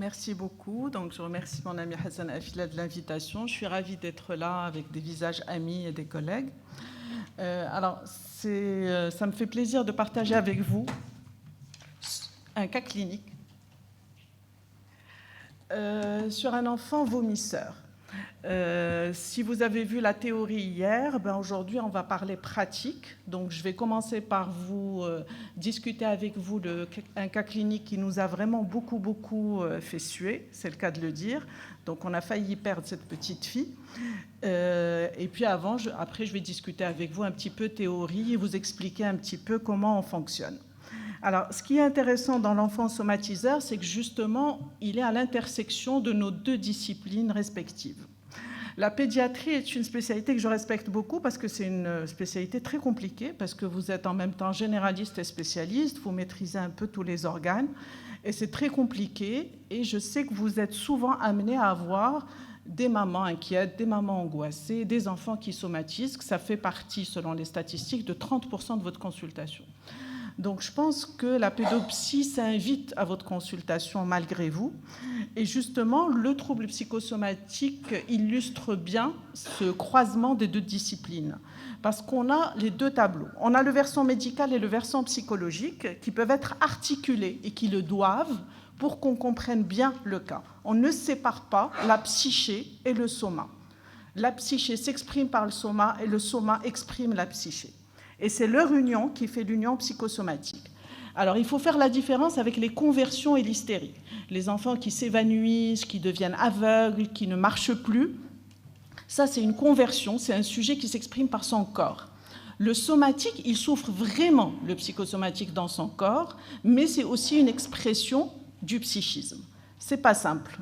Merci beaucoup. Donc, je remercie mon ami Hassan Afila de l'invitation. Je suis ravie d'être là avec des visages amis et des collègues. Ça me fait plaisir de partager avec vous un cas clinique sur un enfant vomisseur. Si vous avez vu la théorie hier, aujourd'hui on va parler pratique. Donc je vais commencer par vous discuter avec vous un cas clinique qui nous a vraiment beaucoup fait suer, c'est le cas de le dire. Donc on a failli perdre cette petite fille. Et puis après je vais discuter avec vous un petit peu théorie et vous expliquer un petit peu comment on fonctionne. Alors, ce qui est intéressant dans l'enfant somatiseur, c'est que justement, il est à l'intersection de nos deux disciplines respectives. La pédiatrie est une spécialité que je respecte beaucoup parce que c'est une spécialité très compliquée, parce que vous êtes en même temps généraliste et spécialiste, vous maîtrisez un peu tous les organes, et c'est très compliqué, et je sais que vous êtes souvent amenés à avoir des mamans inquiètes, des mamans angoissées, des enfants qui somatisent, ça fait partie, selon les statistiques, de 30% de votre consultation. Donc je pense que la pédopsie s'invite à votre consultation malgré vous. Et justement, le trouble psychosomatique illustre bien ce croisement des deux disciplines. Parce qu'on a les deux tableaux. On a le versant médical et le versant psychologique qui peuvent être articulés et qui le doivent pour qu'on comprenne bien le cas. On ne sépare pas la psyché et le soma. La psyché s'exprime par le soma et le soma exprime la psyché. Et c'est leur union qui fait l'union psychosomatique. Alors, il faut faire la différence avec les conversions et l'hystérie. Les enfants qui s'évanouissent, qui deviennent aveugles, qui ne marchent plus, ça, c'est une conversion, c'est un sujet qui s'exprime par son corps. Le somatique, il souffre vraiment, le psychosomatique, dans son corps, mais c'est aussi une expression du psychisme. C'est pas simple.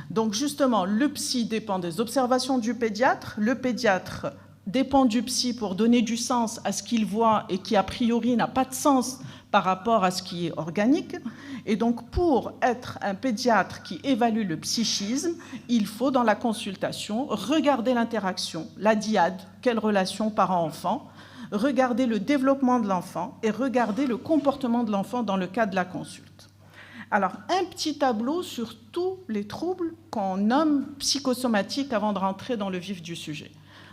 Donc, justement, le psy dépend des observations du pédiatre. Le pédiatre dépend du psy pour donner du sens à ce qu'il voit et qui, a priori, n'a pas de sens par rapport à ce qui est organique. Et donc, pour être un pédiatre qui évalue le psychisme, il faut, dans la consultation, regarder l'interaction, la dyade, quelle relation parent-enfant, regarder le développement de l'enfant et regarder le comportement de l'enfant dans le cas de la consulte. Alors, un petit tableau sur tous les troubles qu'on nomme psychosomatiques avant de rentrer dans le vif du sujet.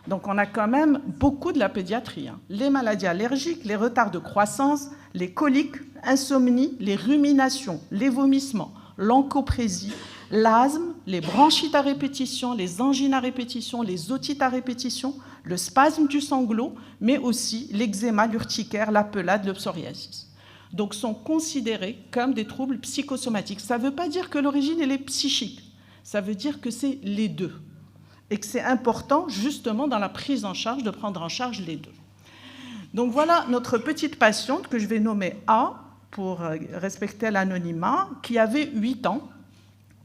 Donc on a quand même beaucoup de la pédiatrie. Les maladies allergiques, les retards de croissance, les coliques, insomnie, les ruminations, les vomissements, l'oncoprésie, l'asthme, les bronchites à répétition, les angines à répétition, les otites à répétition, le spasme du sanglot, mais aussi l'eczéma, l'urticaire, la pelade, le psoriasis. Donc sont considérés comme des troubles psychosomatiques. Ça ne veut pas dire que l'origine elle est psychique, ça veut dire que c'est les deux. Et que c'est important, justement, dans la prise en charge, de prendre en charge les deux. Donc voilà notre petite patiente, que je vais nommer A, pour respecter l'anonymat, qui avait 8 ans,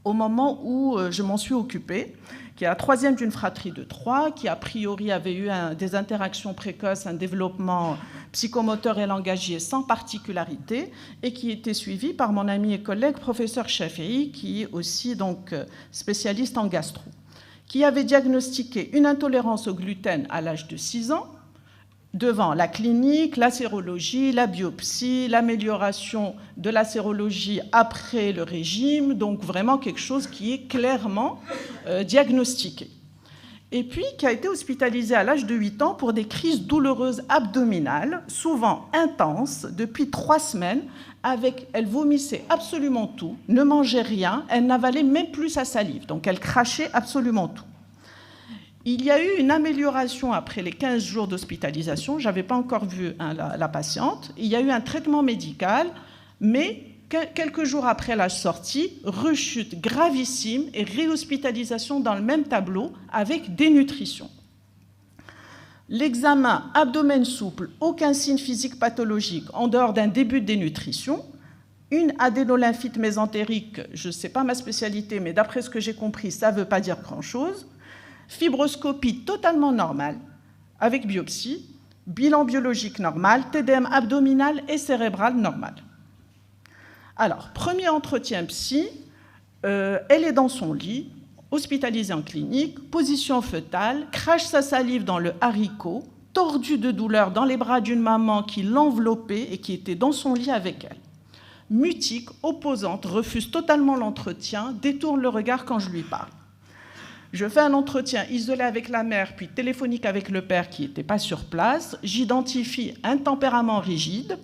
au moment où je m'en suis occupée, qui est la troisième d'une fratrie de 3, qui a priori avait eu des interactions précoces, un développement psychomoteur et langagier sans particularité, et qui était suivie par mon ami et collègue, professeur Chafei, qui est aussi donc spécialiste en gastro, qui avait diagnostiqué une intolérance au gluten à l'âge de 6 ans, devant la clinique, la sérologie, la biopsie, l'amélioration de la sérologie après le régime, donc vraiment quelque chose qui est clairement diagnostiqué. Et puis qui a été hospitalisé à l'âge de 8 ans pour des crises douloureuses abdominales, souvent intenses, depuis 3 semaines, elle vomissait absolument tout, ne mangeait rien, elle n'avalait même plus sa salive, donc elle crachait absolument tout. Il y a eu une amélioration après les 15 jours d'hospitalisation, je n'avais pas encore vu la patiente, il y a eu un traitement médical, mais quelques jours après la sortie, rechute gravissime et réhospitalisation dans le même tableau avec dénutrition. L'examen abdomen souple, aucun signe physique pathologique en dehors d'un début de dénutrition, une adénolymphite mésentérique, je ne sais pas ma spécialité, mais d'après ce que j'ai compris, ça ne veut pas dire grand-chose, fibroscopie totalement normale, avec biopsie, bilan biologique normal, TDM abdominal et cérébral normal. Alors, premier entretien psy, elle est dans son lit, hospitalisée en clinique, position fœtale, crache sa salive dans le haricot, tordue de douleur dans les bras d'une maman qui l'enveloppait et qui était dans son lit avec elle. mutique, opposante, refuse totalement l'entretien, détourne le regard quand je lui parle. Je fais un entretien isolé avec la mère, puis téléphonique avec le père qui n'était pas sur place. J'identifie un tempérament rigide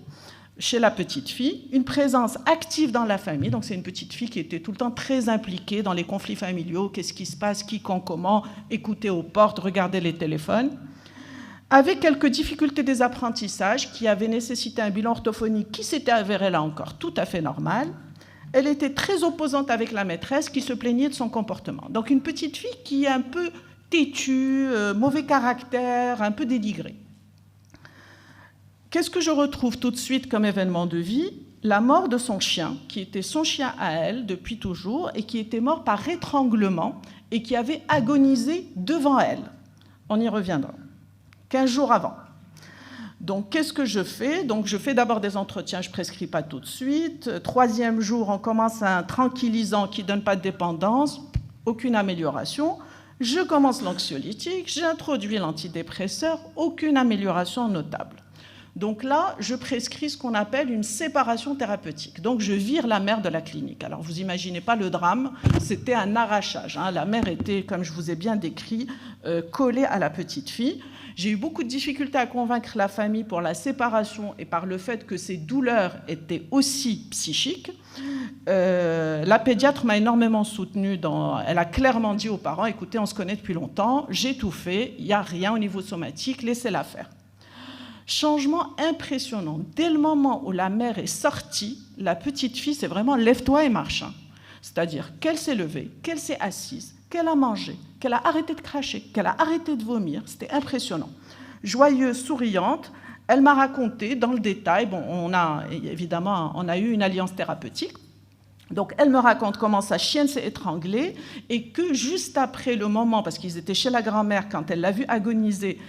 chez la petite fille, une présence active dans la famille. Donc c'est une petite fille qui était tout le temps très impliquée dans les conflits familiaux. Qu'est-ce qui se passe, qui, quand, comment, écouter aux portes, regarder les téléphones. Avec quelques difficultés des apprentissages qui avaient nécessité un bilan orthophonique qui s'était avéré là encore tout à fait normal. Elle était très opposante avec la maîtresse qui se plaignait de son comportement. Donc une petite fille qui est un peu têtue, mauvais caractère, un peu dénigrée. Qu'est-ce que je retrouve tout de suite comme événement de vie? La mort de son chien, qui était son chien à elle depuis toujours et qui était mort par étranglement et qui avait agonisé devant elle. On y reviendra. 15 jours avant. Donc, qu'est-ce que je fais? Donc, je fais d'abord des entretiens, je ne prescris pas tout de suite. 3e jour, on commence un tranquillisant qui ne donne pas de dépendance, aucune amélioration. Je commence l'anxiolytique, j'introduis l'antidépresseur, aucune amélioration notable. Donc là, je prescris ce qu'on appelle une séparation thérapeutique. Donc, je vire la mère de la clinique. Alors, vous imaginez pas le drame, c'était un arrachage. La mère était, comme je vous ai bien décrit, collée à la petite fille. J'ai eu beaucoup de difficultés à convaincre la famille pour la séparation et par le fait que ces douleurs étaient aussi psychiques. La pédiatre m'a énormément soutenue. Elle a clairement dit aux parents, écoutez, on se connaît depuis longtemps, j'ai tout fait, il n'y a rien au niveau somatique, laissez-la faire. Changement impressionnant. Dès le moment où la mère est sortie, la petite fille, c'est vraiment lève-toi et marche. C'est-à-dire qu'elle s'est levée, qu'elle s'est assise, qu'elle a mangé, qu'elle a arrêté de cracher, qu'elle a arrêté de vomir. C'était impressionnant. Joyeuse, souriante, elle m'a raconté dans le détail, on a eu une alliance thérapeutique. Donc, elle me raconte comment sa chienne s'est étranglée et que juste après le moment, parce qu'ils étaient chez la grand-mère quand elle l'a vue agoniser,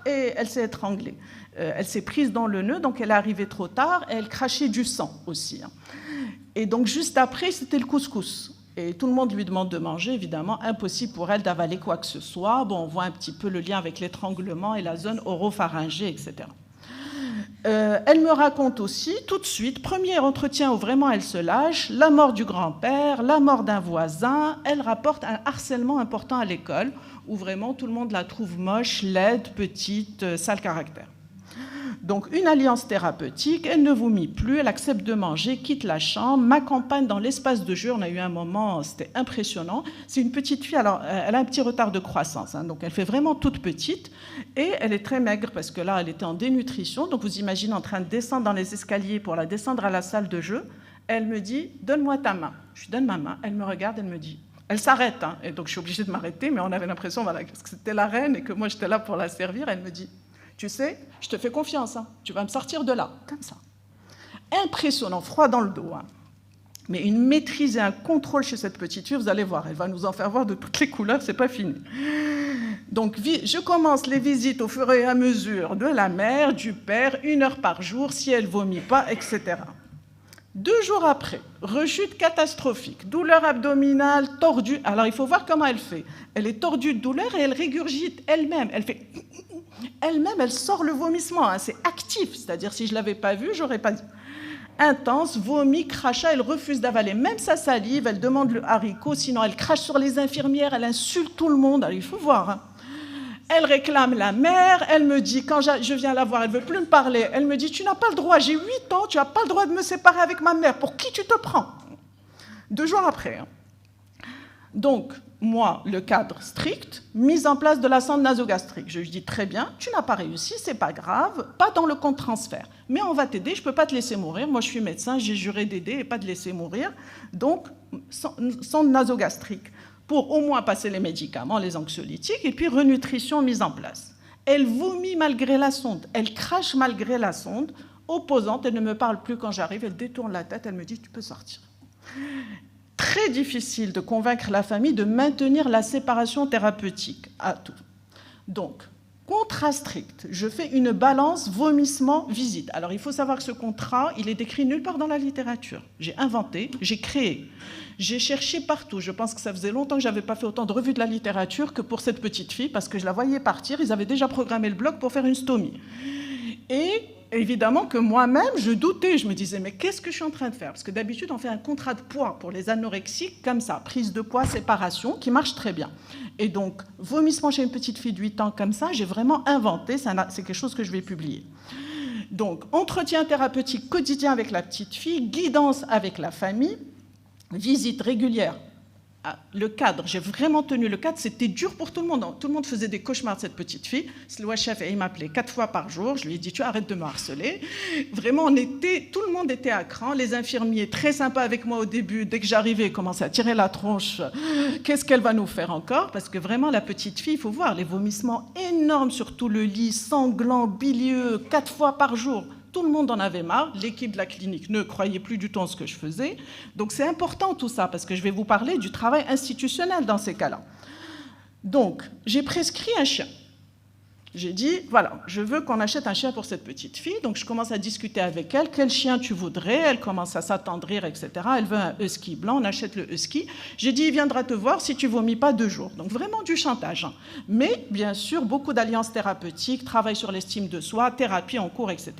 et elle s'est étranglée. Elle s'est prise dans le nœud, donc elle est arrivée trop tard et elle crachait du sang aussi. Et donc, juste après, c'était le couscous. Et tout le monde lui demande de manger, évidemment, impossible pour elle d'avaler quoi que ce soit. On voit un petit peu le lien avec l'étranglement et la zone oropharyngée, etc. Elle me raconte aussi, tout de suite, premier entretien où vraiment elle se lâche, la mort du grand-père, la mort d'un voisin. Elle rapporte un harcèlement important à l'école, où vraiment tout le monde la trouve moche, laide, petite, sale caractère. Donc une alliance thérapeutique, elle ne vomit plus, elle accepte de manger, quitte la chambre, m'accompagne dans l'espace de jeu. On a eu un moment, c'était impressionnant. C'est une petite fille, alors elle a un petit retard de croissance, donc elle fait vraiment toute petite et elle est très maigre parce que là, elle était en dénutrition. Donc vous imaginez en train de descendre dans les escaliers pour la descendre à la salle de jeu. Elle me dit, donne-moi ta main. Je lui donne ma main, elle me regarde, elle me dit, elle s'arrête, et donc je suis obligée de m'arrêter, mais on avait l'impression que c'était la reine et que moi j'étais là pour la servir. Elle me dit, tu sais, je te fais confiance, tu vas me sortir de là, comme ça. Impressionnant, froid dans le dos. Mais une maîtrise et un contrôle chez cette petite fille, vous allez voir, elle va nous en faire voir de toutes les couleurs, c'est pas fini. Donc, je commence les visites au fur et à mesure de la mère, du père, 1 heure par jour, si elle vomit pas, etc. 2 jours après, rechute catastrophique, douleur abdominale, tordue. Alors, il faut voir comment elle fait. Elle est tordue de douleur et elle régurgite elle-même. Elle fait... Elle-même, elle sort le vomissement, c'est actif, c'est-à-dire si je ne l'avais pas vu, j'aurais pas dit. Intense, vomi, crachat, elle refuse d'avaler même sa salive, elle demande le haricot, sinon elle crache sur les infirmières, elle insulte tout le monde, alors il faut voir. Elle réclame la mère, elle me dit, quand je viens la voir, elle ne veut plus me parler, elle me dit, tu n'as pas le droit, j'ai 8 ans, tu n'as pas le droit de me séparer avec ma mère, pour qui tu te prends? 2 jours après. Donc, moi, le cadre strict, mise en place de la sonde nasogastrique. Je lui dis, très bien, tu n'as pas réussi, c'est pas grave, pas dans le compte transfert. Mais on va t'aider, je ne peux pas te laisser mourir. Moi, je suis médecin, j'ai juré d'aider et pas de laisser mourir. Donc, sonde nasogastrique pour au moins passer les médicaments, les anxiolytiques, et puis renutrition mise en place. Elle vomit malgré la sonde, elle crache malgré la sonde, opposante, elle ne me parle plus quand j'arrive, elle détourne la tête, elle me dit, tu peux sortir. Très difficile de convaincre la famille de maintenir la séparation thérapeutique à tout. Donc, contrat strict, je fais une balance vomissement-visite. Alors, il faut savoir que ce contrat, il est décrit nulle part dans la littérature. J'ai inventé, j'ai créé, j'ai cherché partout. Je pense que ça faisait longtemps que je n'avais pas fait autant de revues de la littérature que pour cette petite fille, parce que je la voyais partir, ils avaient déjà programmé le bloc pour faire une stomie. Et évidemment que moi-même, je doutais. Je me disais, mais qu'est-ce que je suis en train de faire? Parce que d'habitude, on fait un contrat de poids pour les anorexiques, comme ça, prise de poids, séparation, qui marche très bien. Et donc, vomissement chez une petite fille de 8 ans comme ça, j'ai vraiment inventé, c'est quelque chose que je vais publier. Donc, entretien thérapeutique quotidien avec la petite fille, guidance avec la famille, visite régulière. Le cadre, j'ai vraiment tenu le cadre, c'était dur pour tout le monde. Tout le monde faisait des cauchemars de cette petite fille. Le chef, il m'appelait 4 fois par jour. Je lui ai dit, tu arrêtes de me harceler. Vraiment, tout le monde était à cran. Les infirmiers, très sympas avec moi au début. Dès que j'arrivais, ils commençaient à tirer la tronche. Qu'est-ce qu'elle va nous faire encore? Parce que vraiment, la petite fille, il faut voir, les vomissements énormes sur tout le lit, sanglants, bilieux, 4 fois par jour. Tout le monde en avait marre, l'équipe de la clinique ne croyait plus du tout en ce que je faisais. Donc c'est important tout ça, parce que je vais vous parler du travail institutionnel dans ces cas-là. Donc, j'ai prescrit un chien. J'ai dit, voilà, je veux qu'on achète un chien pour cette petite fille. Donc je commence à discuter avec elle, quel chien tu voudrais? Elle commence à s'attendrir, etc. Elle veut un husky blanc, on achète le husky. J'ai dit, il viendra te voir si tu vomis pas 2 jours. Donc vraiment du chantage. Mais bien sûr, beaucoup d'alliances thérapeutiques, travail sur l'estime de soi, thérapie en cours, etc.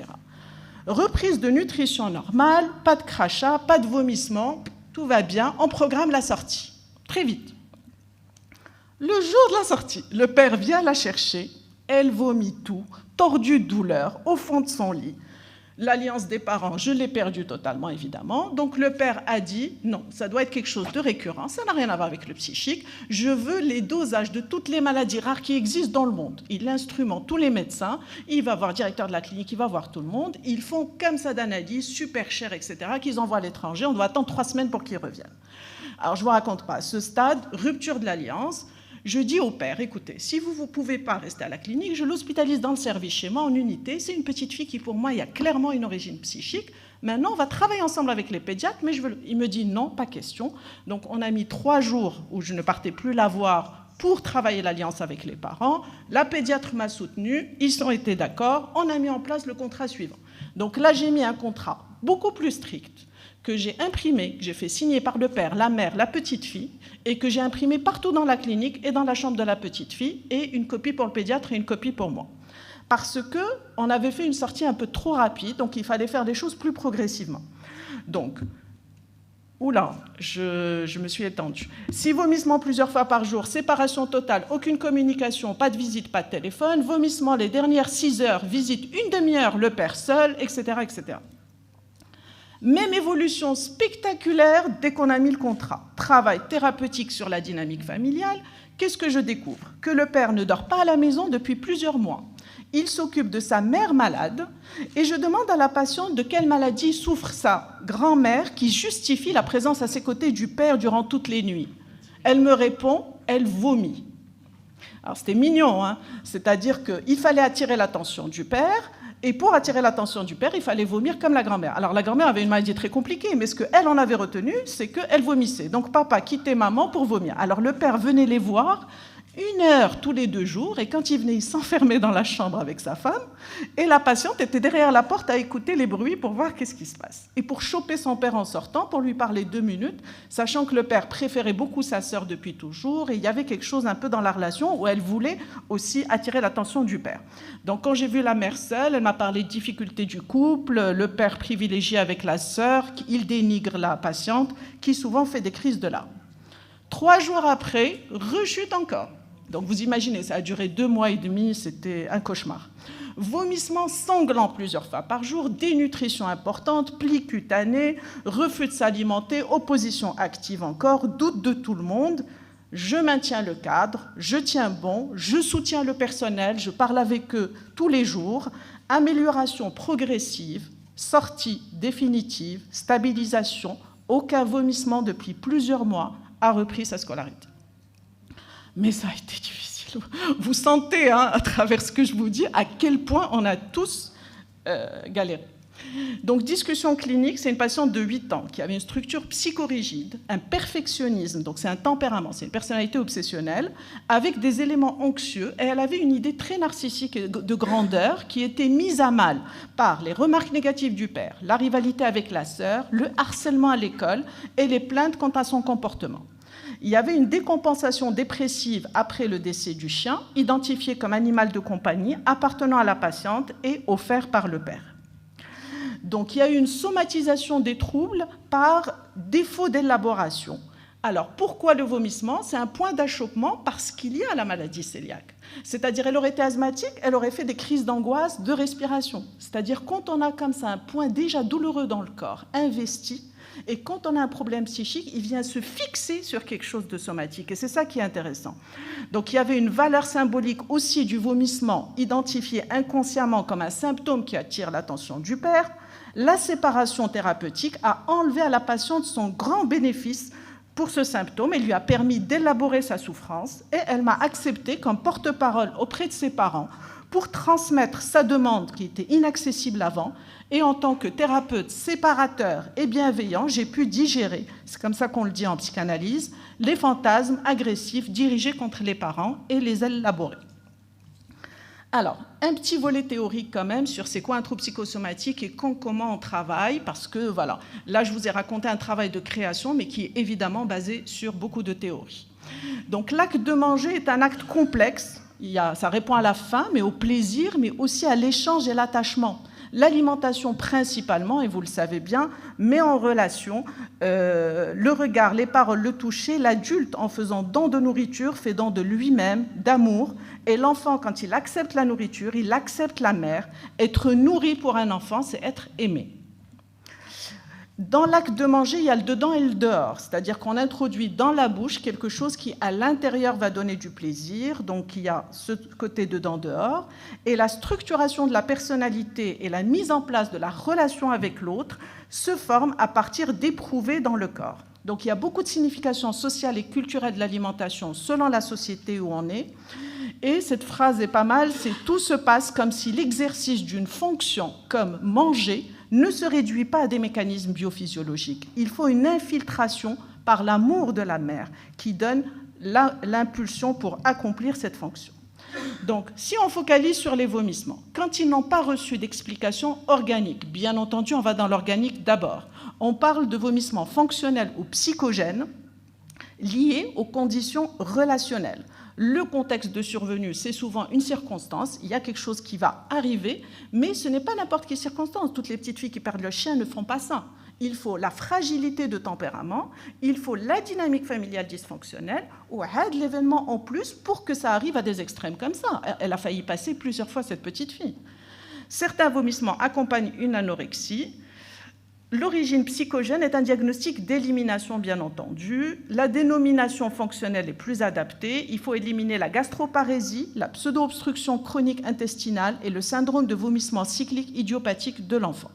Reprise de nutrition normale, pas de crachat, pas de vomissement, tout va bien, on programme la sortie. Très vite. Le jour de la sortie, le père vient la chercher, elle vomit tout, tordue de douleur, au fond de son lit. L'alliance des parents, je l'ai perdue totalement, évidemment. Donc le père a dit, non, ça doit être quelque chose de récurrent, ça n'a rien à voir avec le psychique. Je veux les dosages de toutes les maladies rares qui existent dans le monde. Il instrumente tous les médecins, il va voir le directeur de la clinique, il va voir tout le monde. Ils font comme ça d'analyse, super cher, etc., qu'ils envoient à l'étranger. On doit attendre 3 semaines pour qu'ils reviennent. Alors je ne vous raconte pas, à ce stade, rupture de l'alliance. Je dis au père, écoutez, si vous ne pouvez pas rester à la clinique, je l'hospitalise dans le service chez moi en unité. C'est une petite fille qui, pour moi, il y a clairement une origine psychique. Maintenant, on va travailler ensemble avec les pédiatres, mais il me dit non, pas question. Donc, on a mis 3 jours où je ne partais plus la voir pour travailler l'alliance avec les parents. La pédiatre m'a soutenue, ils ont été d'accord, on a mis en place le contrat suivant. Donc là, j'ai mis un contrat beaucoup plus strict, que j'ai imprimé, que j'ai fait signer par le père, la mère, la petite fille, et que j'ai imprimé partout dans la clinique et dans la chambre de la petite fille, et une copie pour le pédiatre et une copie pour moi. Parce qu'on avait fait une sortie un peu trop rapide, donc il fallait faire des choses plus progressivement. Donc, oula, je me suis étendue. 6 vomissements plusieurs fois par jour, séparation totale, aucune communication, pas de visite, pas de téléphone, vomissements les dernières 6 heures, visite une demi-heure, le père seul, etc., etc. Même évolution spectaculaire dès qu'on a mis le contrat. Travail thérapeutique sur la dynamique familiale. Qu'est-ce que je découvre? Que le père ne dort pas à la maison depuis plusieurs mois. Il s'occupe de sa mère malade et je demande à la patiente de quelle maladie souffre sa grand-mère qui justifie la présence à ses côtés du père durant toutes les nuits. Elle me répond, elle vomit. Alors c'était mignon, hein, c'est-à-dire qu'il fallait attirer l'attention du père. Et pour attirer l'attention du père, il fallait vomir comme la grand-mère. Alors la grand-mère avait une maladie très compliquée, mais ce qu'elle en avait retenu, c'est qu'elle vomissait. Donc papa quittait maman pour vomir. Alors le père venait les voir 1 heure tous les 2 jours, et quand il venait, il s'enfermait dans la chambre avec sa femme, et la patiente était derrière la porte à écouter les bruits pour voir qu'est-ce qui se passe. Et pour choper son père en sortant, pour lui parler 2 minutes, sachant que le père préférait beaucoup sa sœur depuis toujours, et il y avait quelque chose un peu dans la relation où elle voulait aussi attirer l'attention du père. Donc quand j'ai vu la mère seule, elle m'a parlé de difficultés du couple, le père privilégié avec la sœur, il dénigre la patiente, qui souvent fait des crises de larmes. 3 jours après, rechute encore. Donc vous imaginez, ça a duré 2 mois et demi, c'était un cauchemar. Vomissements sanglants plusieurs fois par jour, dénutrition importante, plis cutanés, refus de s'alimenter, opposition active encore, doute de tout le monde. Je maintiens le cadre, je tiens bon, je soutiens le personnel, je parle avec eux tous les jours. Amélioration progressive, sortie définitive, stabilisation, aucun vomissement depuis plusieurs mois, a repris sa scolarité. Mais ça a été difficile. Vous sentez, hein, à travers ce que je vous dis, à quel point on a tous galéré. Donc, discussion clinique, c'est une patiente de 8 ans qui avait une structure psychorigide, un perfectionnisme, donc c'est un tempérament, c'est une personnalité obsessionnelle, avec des éléments anxieux, et elle avait une idée très narcissique de grandeur qui était mise à mal par les remarques négatives du père, la rivalité avec la sœur, le harcèlement à l'école et les plaintes quant à son comportement. Il y avait une décompensation dépressive après le décès du chien, identifié comme animal de compagnie, appartenant à la patiente et offert par le père. Donc il y a une somatisation des troubles par défaut d'élaboration. Alors pourquoi le vomissement? C'est un point d'achoppement parce qu'il y a la maladie cœliaque. C'est-à-dire elle aurait été asthmatique, elle aurait fait des crises d'angoisse, de respiration. C'est-à-dire quand on a comme ça un point déjà douloureux dans le corps, investi, et quand on a un problème psychique, il vient se fixer sur quelque chose de somatique. Et c'est ça qui est intéressant. Donc il y avait une valeur symbolique aussi du vomissement, identifié inconsciemment comme un symptôme qui attire l'attention du père. La séparation thérapeutique a enlevé à la patiente son grand bénéfice pour ce symptôme et lui a permis d'élaborer sa souffrance. Et elle m'a accepté comme porte-parole auprès de ses parents pour transmettre sa demande qui était inaccessible avant. Et en tant que thérapeute séparateur et bienveillant, j'ai pu digérer, c'est comme ça qu'on le dit en psychanalyse, les fantasmes agressifs dirigés contre les parents et les élaborer. Alors, un petit volet théorique quand même sur c'est quoi un trouble psychosomatique et comment on travaille, parce que voilà, là je vous ai raconté un travail de création, mais qui est évidemment basé sur beaucoup de théories. Donc l'acte de manger est un acte complexe, ça répond à la faim, mais au plaisir, mais aussi à l'échange et l'attachement. L'alimentation principalement, et vous le savez bien, met en relation le regard, les paroles, le toucher. L'adulte, en faisant don de nourriture, fait don de lui-même, d'amour. Et l'enfant, quand il accepte la nourriture, il accepte la mère. Être nourri pour un enfant, c'est être aimé. Dans l'acte de manger, il y a le dedans et le dehors, c'est-à-dire qu'on introduit dans la bouche quelque chose qui, à l'intérieur, va donner du plaisir. Donc, il y a ce côté dedans-dehors. Et la structuration de la personnalité et la mise en place de la relation avec l'autre se forment à partir d'éprouvés dans le corps. Donc, il y a beaucoup de significations sociales et culturelles de l'alimentation selon la société où on est. Et cette phrase est pas mal, c'est « tout se passe comme si l'exercice d'une fonction comme manger ne se réduit pas à des mécanismes biophysiologiques. Il faut une infiltration par l'amour de la mère qui donne l'impulsion pour accomplir cette fonction. » Donc, si on focalise sur les vomissements, quand ils n'ont pas reçu d'explication organique, bien entendu, on va dans l'organique d'abord. On parle de vomissements fonctionnels ou psychogènes liés aux conditions relationnelles. Le contexte de survenue, c'est souvent une circonstance, il y a quelque chose qui va arriver, mais ce n'est pas n'importe quelle circonstance. Toutes les petites filles qui perdent le chien ne font pas ça. Il faut la fragilité de tempérament, il faut la dynamique familiale dysfonctionnelle, ou l'événement en plus pour que ça arrive à des extrêmes comme ça. Elle a failli passer plusieurs fois, cette petite fille. Certains vomissements accompagnent une anorexie. L'origine psychogène est un diagnostic d'élimination, bien entendu. La dénomination fonctionnelle est plus adaptée. Il faut éliminer la gastroparésie, la pseudo-obstruction chronique intestinale et le syndrome de vomissement cyclique idiopathique de l'enfant.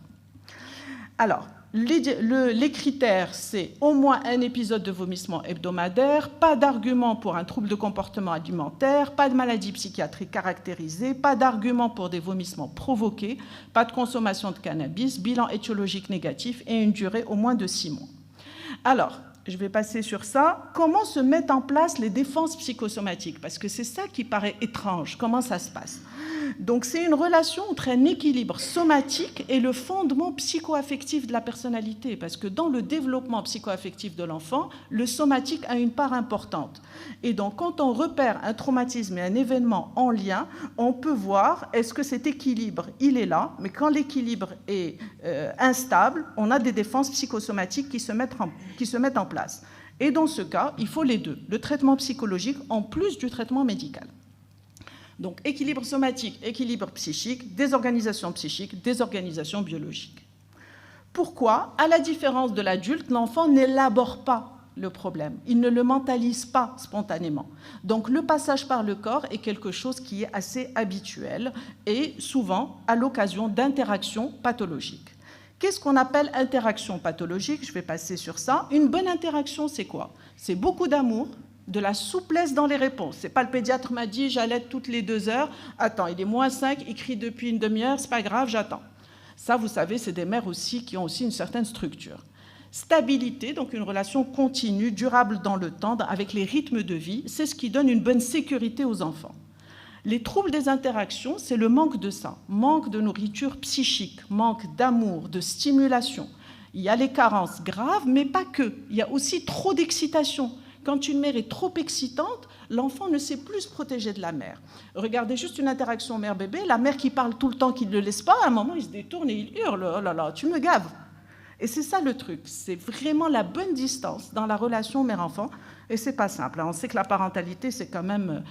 Alors, les critères, c'est au moins un épisode de vomissement hebdomadaire, pas d'argument pour un trouble de comportement alimentaire, pas de maladie psychiatrique caractérisée, pas d'argument pour des vomissements provoqués, pas de consommation de cannabis, bilan étiologique négatif et une durée au moins de 6 mois. Alors, je vais passer sur ça. Comment se mettent en place les défenses psychosomatiques? Parce que c'est ça qui paraît étrange. Comment ça se passe? Donc, c'est une relation entre un équilibre somatique et le fondement psychoaffectif de la personnalité. Parce que dans le développement psychoaffectif de l'enfant, le somatique a une part importante. Et donc, quand on repère un traumatisme et un événement en lien, on peut voir est-ce que cet équilibre, il est là, mais quand l'équilibre est instable, on a des défenses psychosomatiques qui se mettent en place. Et dans ce cas, il faut les deux, le traitement psychologique en plus du traitement médical. Donc, équilibre somatique, équilibre psychique, désorganisation psychique, désorganisation biologique. Pourquoi? À la différence de l'adulte, l'enfant n'élabore pas le problème. Il ne le mentalise pas spontanément. Donc, le passage par le corps est quelque chose qui est assez habituel et souvent à l'occasion d'interactions pathologiques. Qu'est-ce qu'on appelle interaction pathologique? Je vais passer sur ça. Une bonne interaction, c'est quoi? C'est beaucoup d'amour, de la souplesse dans les réponses. C'est pas le pédiatre m'a dit j'allaite toutes les 2 heures. Attends, il est -5, il crie depuis une demi-heure, c'est pas grave, j'attends. Ça, vous savez, c'est des mères aussi qui ont aussi une certaine structure. Stabilité, donc une relation continue, durable dans le temps, avec les rythmes de vie, c'est ce qui donne une bonne sécurité aux enfants. Les troubles des interactions, c'est le manque de ça, manque de nourriture psychique, manque d'amour, de stimulation. Il y a les carences graves, mais pas que. Il y a aussi trop d'excitation. Quand une mère est trop excitante, l'enfant ne sait plus se protéger de la mère. Regardez juste une interaction mère-bébé, la mère qui parle tout le temps, qui ne le laisse pas, à un moment, il se détourne et il hurle « Oh là là, tu me gaves !» Et c'est ça le truc, c'est vraiment la bonne distance dans la relation mère-enfant, et c'est pas simple. On sait que la parentalité, c'est quand même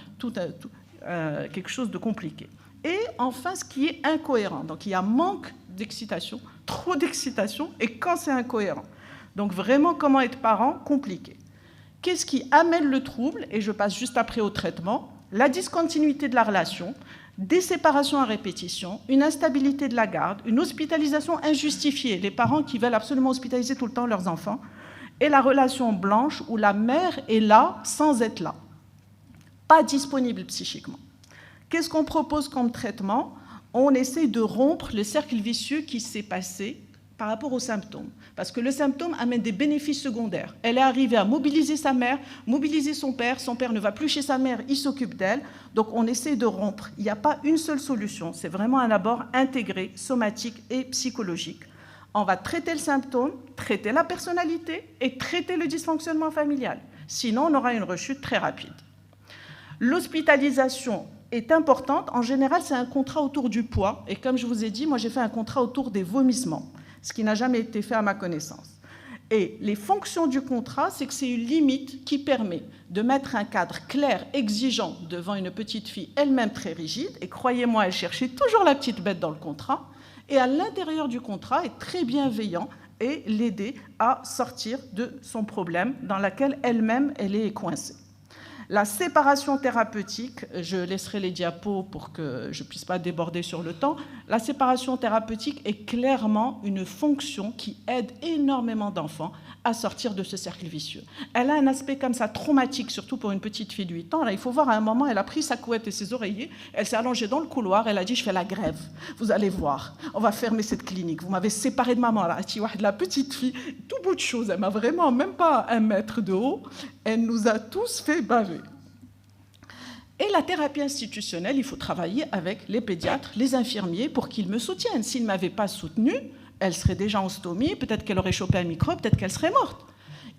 quelque chose de compliqué. Et enfin, ce qui est incohérent. Donc, il y a manque d'excitation, trop d'excitation, et quand c'est incohérent. Donc, vraiment, comment être parent? Compliqué. Qu'est-ce qui amène le trouble? Et je passe juste après au traitement. La discontinuité de la relation, des séparations à répétition, une instabilité de la garde, une hospitalisation injustifiée, les parents qui veulent absolument hospitaliser tout le temps leurs enfants, et la relation blanche où la mère est là sans être là, pas disponible psychiquement. Qu'est-ce qu'on propose comme traitement? On essaie de rompre le cercle vicieux qui s'est passé par rapport aux symptômes. Parce que le symptôme amène des bénéfices secondaires. Elle est arrivée à mobiliser sa mère, mobiliser son père ne va plus chez sa mère, il s'occupe d'elle. Donc on essaie de rompre. Il n'y a pas une seule solution, c'est vraiment un abord intégré, somatique et psychologique. On va traiter le symptôme, traiter la personnalité et traiter le dysfonctionnement familial. Sinon, on aura une rechute très rapide. L'hospitalisation est importante. En général, c'est un contrat autour du poids. Et comme je vous ai dit, moi, j'ai fait un contrat autour des vomissements, ce qui n'a jamais été fait à ma connaissance. Et les fonctions du contrat, c'est que c'est une limite qui permet de mettre un cadre clair, exigeant, devant une petite fille elle-même très rigide. Et croyez-moi, elle cherchait toujours la petite bête dans le contrat. Et à l'intérieur du contrat, est très bienveillant et l'aider à sortir de son problème dans lequel elle-même, elle est coincée. La séparation thérapeutique, je laisserai les diapos pour que je ne puisse pas déborder sur le temps. La séparation thérapeutique est clairement une fonction qui aide énormément d'enfants à sortir de ce cercle vicieux. Elle a un aspect comme ça traumatique, surtout pour une petite fille de 8 ans. Là, il faut voir, à un moment, elle a pris sa couette et ses oreillers, elle s'est allongée dans le couloir, elle a dit « Je fais la grève, vous allez voir, on va fermer cette clinique, vous m'avez séparée de maman. » La petite fille, tout bout de chose, elle m'a vraiment, même pas 1 mètre de haut, elle nous a tous fait baver. Et la thérapie institutionnelle, il faut travailler avec les pédiatres, les infirmiers pour qu'ils me soutiennent. S'ils ne m'avaient pas soutenue, elle serait déjà en stomie, peut-être qu'elle aurait chopé un microbe, peut-être qu'elle serait morte.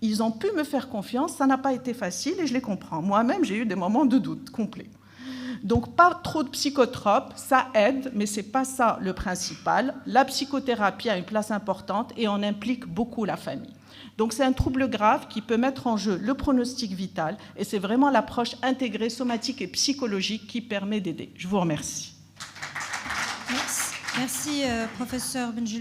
Ils ont pu me faire confiance, ça n'a pas été facile et je les comprends. Moi-même, j'ai eu des moments de doute complet. Donc, pas trop de psychotropes, ça aide, mais ce n'est pas ça le principal. La psychothérapie a une place importante et on implique beaucoup la famille. Donc c'est un trouble grave qui peut mettre en jeu le pronostic vital et c'est vraiment l'approche intégrée somatique et psychologique qui permet d'aider. Je vous remercie. Merci professeur Benjelloul.